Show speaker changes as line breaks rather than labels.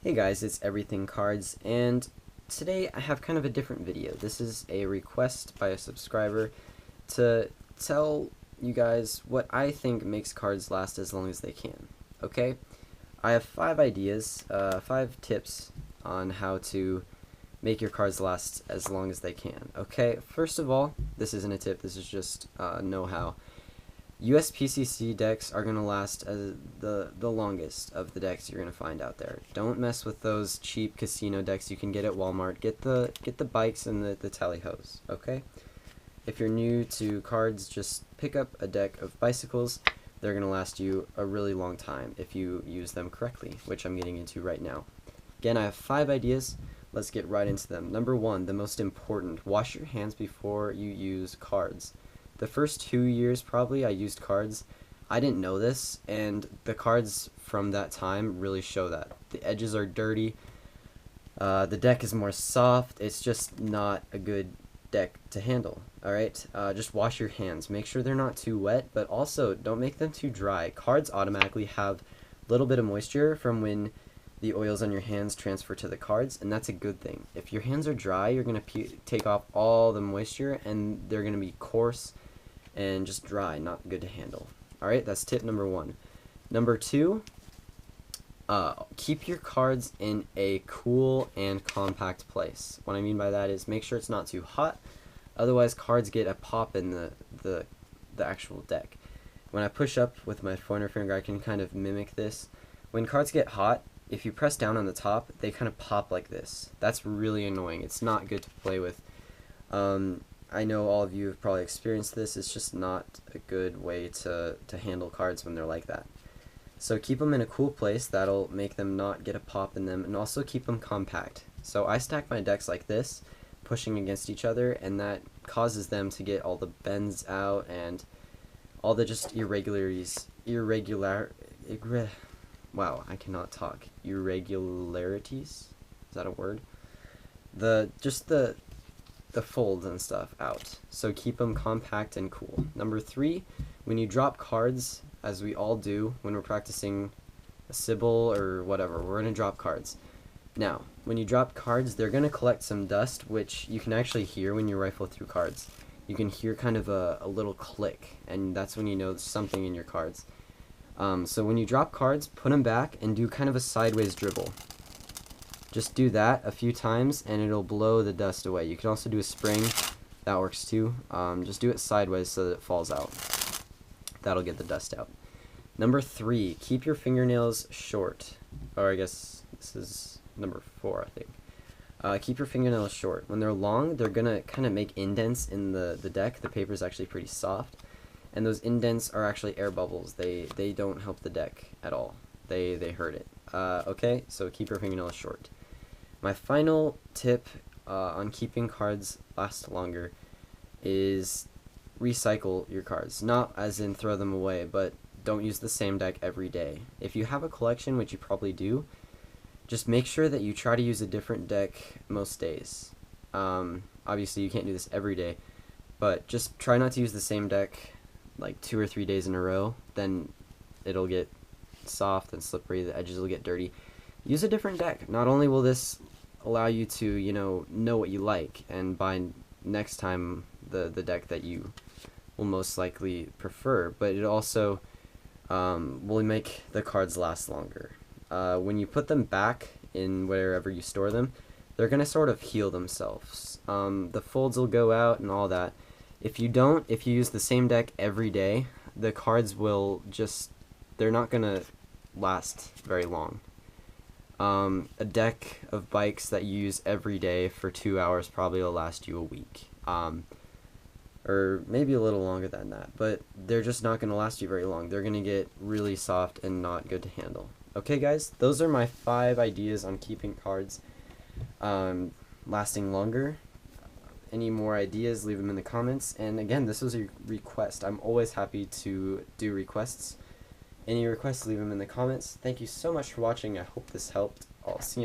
Hey guys, it's Everything Cards, and today I have kind of a different video. This is a request by a subscriber to tell you guys what I think makes cards last as long as they can. Okay? I have 5 ideas, 5 tips on how to make your cards last as long as they can. Okay, first of all, this isn't a tip, this is just know-how. USPCC decks are going to last as the longest of the decks you're going to find out there. Don't mess with those cheap casino decks you can get at Walmart. Get the bikes and the tally-hos, okay? If you're new to cards, just pick up a deck of bicycles. They're going to last you a really long time if you use them correctly, which I'm getting into right now. Again, I have 5 ideas. Let's get right into them. Number 1, the most important, wash your hands before you use cards. The first 2 years probably I used cards. I didn't know this, and the cards from that time really show that. The edges are dirty, the deck is more soft, it's just not a good deck to handle, alright? Just wash your hands. Make sure they're not too wet, but also don't make them too dry. Cards automatically have a little bit of moisture from when the oils on your hands transfer to the cards, and that's a good thing. If your hands are dry, you're going to take off all the moisture, and they're going to be coarse and just dry, not good to handle. Alright, that's tip number 1. Number 2, keep your cards in a cool and compact place. What I mean by that is make sure it's not too hot, otherwise cards get a pop in the actual deck. When I push up with my pointer finger, I can kind of mimic this. When cards get hot, if you press down on the top, they kind of pop like this. That's really annoying. It's not good to play with. I know all of you have probably experienced this. It's just not a good way to handle cards when they're like that. So keep them in a cool place. That'll make them not get a pop in them, and also keep them compact. So I stack my decks like this, pushing against each other, and that causes them to get all the bends out and all the just wow, I cannot talk. Irregularities? Is that a word? The folds and stuff out. So keep them compact and cool. Number 3, when you drop cards, as we all do when we're practicing a Sybil or whatever, we're going to drop cards. Now, when you drop cards, they're going to collect some dust, which you can actually hear when you rifle through cards. You can hear kind of a little click, and that's when you know there's something in your cards. So when you drop cards, put them back and do kind of a sideways dribble. Just do that a few times and it'll blow the dust away. You can also do a spring, that works too. Just do it sideways so that it falls out. That'll get the dust out. Number 3, keep your fingernails short. Or I guess this is number 4, I think. Keep your fingernails short. When they're long, they're gonna kind of make indents in the deck. The paper is actually pretty soft, and those indents are actually air bubbles. They don't help the deck at all. They hurt it. Okay, so keep your fingernails short. My final tip on keeping cards last longer is recycle your cards. Not as in throw them away, but don't use the same deck every day. If you have a collection, which you probably do, just make sure that you try to use a different deck most days. Obviously, you can't do this every day, but just try not to use the same deck like 2 or 3 days in a row. Then it'll get soft and slippery, the edges will get dirty. Use a different deck. Not only will this allow you to, know what you like and buy next time the deck that you will most likely prefer, but it also will make the cards last longer. When you put them back in wherever you store them, they're going to sort of heal themselves. The folds will go out and all that. If you use the same deck every day, the cards will they're not going to last very long. A deck of bikes that you use every day for 2 hours probably will last you a week. Or maybe a little longer than that, but they're just not going to last you very long. They're going to get really soft and not good to handle. Okay guys, those are my 5 ideas on keeping cards lasting longer. Any more ideas, leave them in the comments. And again, this was a request. I'm always happy to do requests. Any requests, leave them in the comments. Thank you so much for watching. I hope this helped. I'll see you next time.